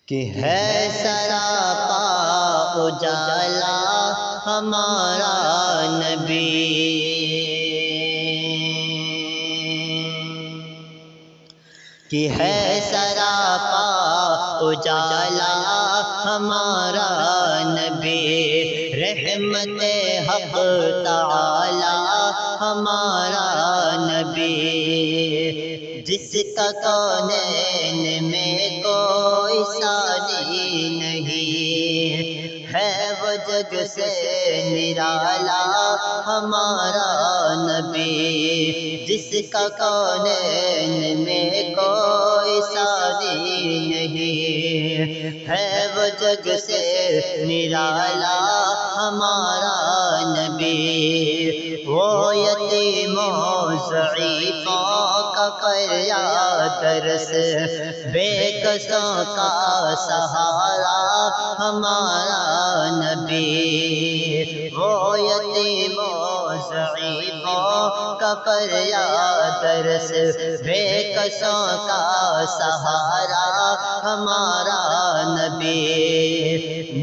کہ ہے سراپا اجالا ہمارا نبی، کہ ہے سراپا اجالا ہمارا نبی، رحمت حق تعالی ہمارا نبی، جس کا کونین میں کوئی ثانی نہیں، ہے وہ جگ سے نرالا ہمارا نبی، جس کا کونین میں کوئی ثانی نہیں، ہے وہ جگ سے نرالا ہمارا نبی، وہ یتیموں ضعیفوں کا فریاد رس، بے کسوں کا سہارا ہمارا نبی، وہ یتیموں ضعیفوں کا فریاد رس، بے کسوں کا سہارا ہمارا نبی،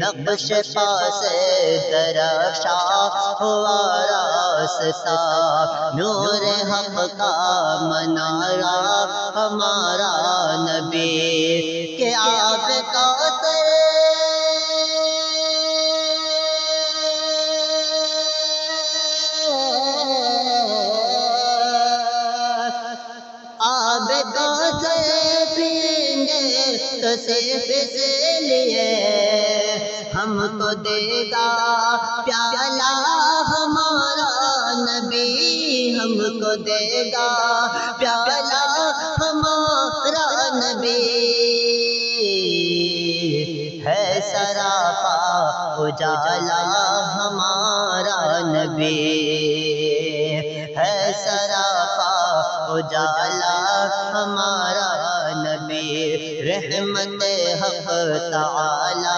نقش پا سے درخشاں ہوا راستہ، نور حق کا منارہ ہمارا نبی، کہ آب کوثر آب کوثر پئیں گے تو صرف اس لیے ہم کو دے گا پیالہ ہمارا نبی، ہم کو دے گا پیالہ ہمارا نبی، ہے سراپا اجالا ہمارا نبی، ہے سراپا اجالا ہمارا نبی، رحمت حق تعالی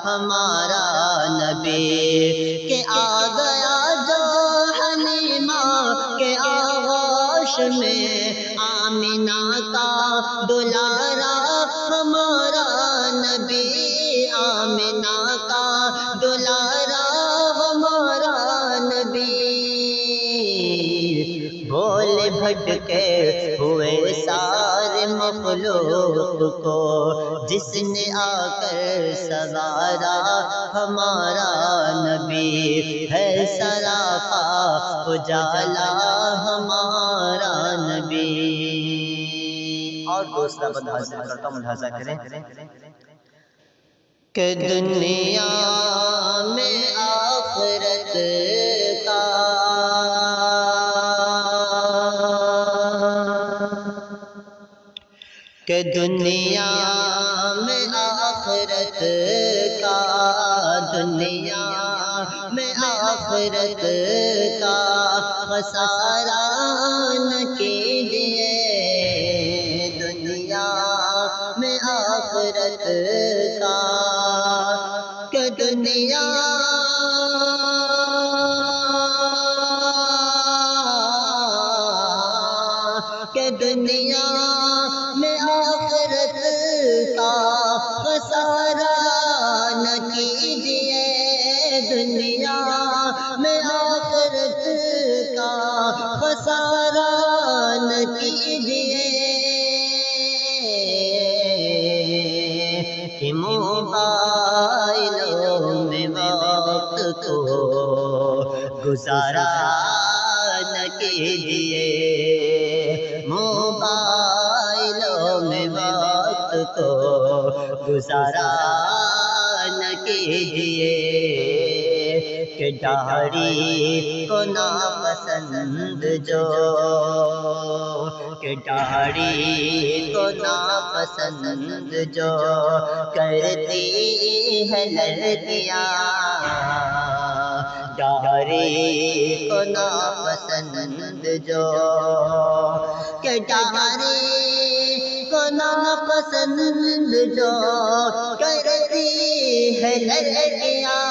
ہمارا نبی، کہ آ گیا جو حلیمہ کے آغوش میں، آمنہ کا دلارا ہمارا نبی، آمنہ کا دلارا ہمارا نبی، بول بھٹکے ہوئے سارے مخلوق کو جس نے آ کر سنوارا ہمارا نبی، ہے سراپا اجالا ہمارا نبی۔ اور دوسرا بند حاضر کرتا ہوں، ملاحظہ کریں کہ دنیا میں آخرت کا کہ دنیا میں آخرت کا، دنیا میں آخرت کا خسارہ نہ کیجیے، دنیا میں آخرت کا، کہ دنیا کہ دنیا میں آخرت کا خسارہ نہ کیجیے، دنیا میں آخرت کا خسارہ نہ کیجیے، کہ موبائلوں میں وقت کو گزارا نہ کیجیے، موبائلوں میں وقت کو گزارا نہ کیجیے، کہ داڑھی کو ناپسند جو، کہ داڑھی کو ناپسند جو کرتی ہے لڑکیاں، داڑھی کو ناپسند جو، کہ داڑھی کو ناپسند جو کرتی ہے لڑکیاں،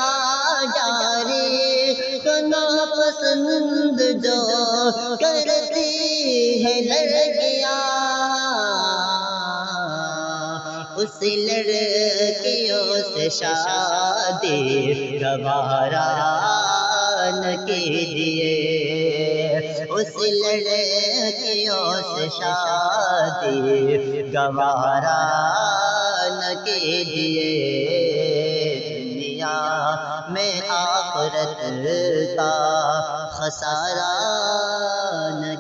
داڑھی کو ناپسند جو کرتی ہے لڑکیاں، اس لڑکیوں سے شادی گوارا نہ کیجیے، اس لڑکیوں سے شادی گوارا نہ کیجیے، دنیا میں آخرت کا خسارہ نہ